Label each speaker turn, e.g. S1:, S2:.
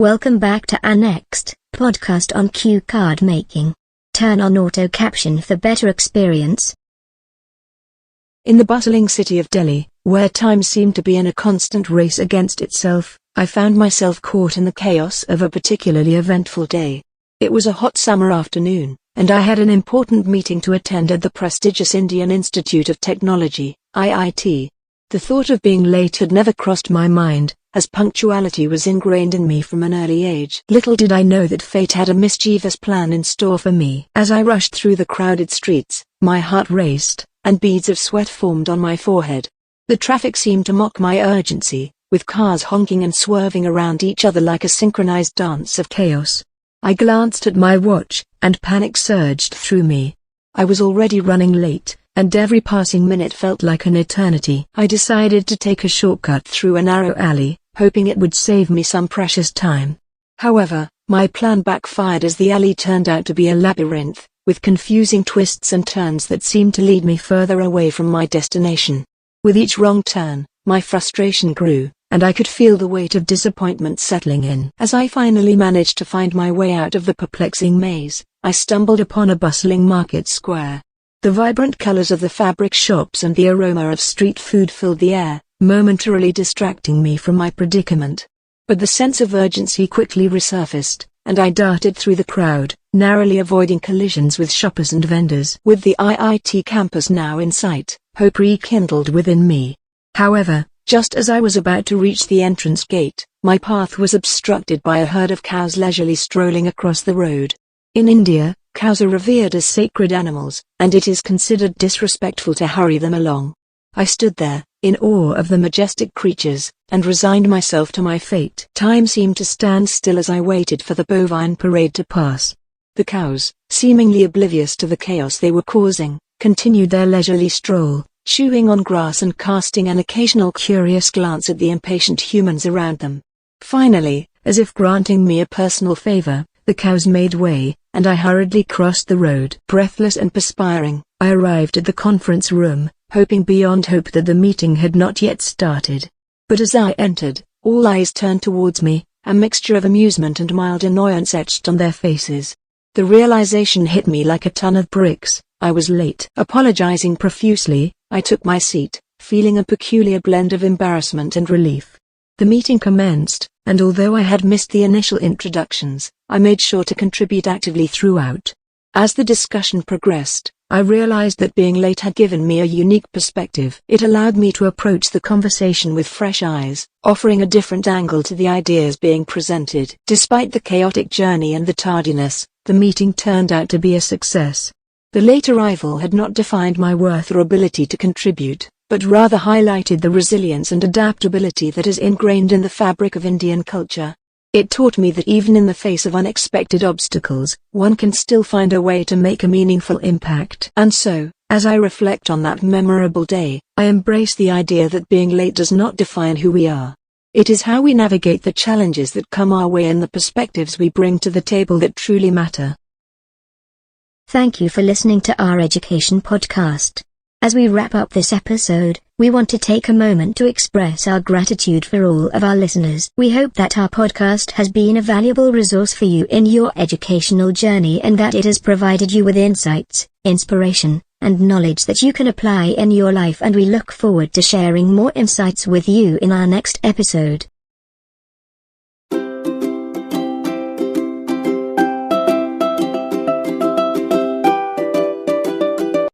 S1: Welcome back to our next podcast on cue card making. Turn on auto caption for better experience.
S2: In the bustling city of Delhi, where time seemed to be in a constant race against itself, I found myself caught in the chaos of a particularly eventful day. It was a hot summer afternoon, and I had an important meeting to attend at the prestigious Indian Institute of Technology, IIT. The thought of being late had never crossed my mind, as punctuality was ingrained in me from an early age. Little did I know that fate had a mischievous plan in store for me. As I rushed through the crowded streets, my heart raced, and beads of sweat formed on my forehead. The traffic seemed to mock my urgency, with cars honking and swerving around each other like a synchronized dance of chaos. I glanced at my watch, and panic surged through me. I was already running late, and every passing minute felt like an eternity. I decided to take a shortcut through a narrow alley, hoping it would save me some precious time. However, my plan backfired as the alley turned out to be a labyrinth, with confusing twists and turns that seemed to lead me further away from my destination. With each wrong turn, my frustration grew, and I could feel the weight of disappointment settling in. As I finally managed to find my way out of the perplexing maze, I stumbled upon a bustling market square. The vibrant colors of the fabric shops and the aroma of street food filled the air, momentarily distracting me from my predicament. But the sense of urgency quickly resurfaced, and I darted through the crowd, narrowly avoiding collisions with shoppers and vendors. With the IIT campus now in sight, hope rekindled within me. However, just as I was about to reach the entrance gate, my path was obstructed by a herd of cows leisurely strolling across the road. In India, cows are revered as sacred animals, and it is considered disrespectful to hurry them along. I stood there, in awe of the majestic creatures, and resigned myself to my fate. Time seemed to stand still as I waited for the bovine parade to pass. The cows, seemingly oblivious to the chaos they were causing, continued their leisurely stroll, chewing on grass and casting an occasional curious glance at the impatient humans around them. Finally, as if granting me a personal favor, the cows made way, and I hurriedly crossed the road. Breathless and perspiring, I arrived at the conference room, hoping beyond hope that the meeting had not yet started. But as I entered, all eyes turned towards me, a mixture of amusement and mild annoyance etched on their faces. The realization hit me like a ton of bricks. I was late. Apologizing profusely, I took my seat, feeling a peculiar blend of embarrassment and relief. The meeting commenced, and although I had missed the initial introductions, I made sure to contribute actively throughout. As the discussion progressed, I realized that being late had given me a unique perspective. It allowed me to approach the conversation with fresh eyes, offering a different angle to the ideas being presented. Despite the chaotic journey and the tardiness, the meeting turned out to be a success. The late arrival had not defined my worth or ability to contribute, but rather highlighted the resilience and adaptability that is ingrained in the fabric of Indian culture. It taught me that even in the face of unexpected obstacles, one can still find a way to make a meaningful impact. And so, as I reflect on that memorable day, I embrace the idea that being late does not define who we are. It is how we navigate the challenges that come our way and the perspectives we bring to the table that truly matter.
S1: Thank you for listening to our education podcast. As we wrap up this episode, we want to take a moment to express our gratitude for all of our listeners. We hope that our podcast has been a valuable resource for you in your educational journey and that it has provided you with insights, inspiration, and knowledge that you can apply in your life, and we look forward to sharing more insights with you in our next episode.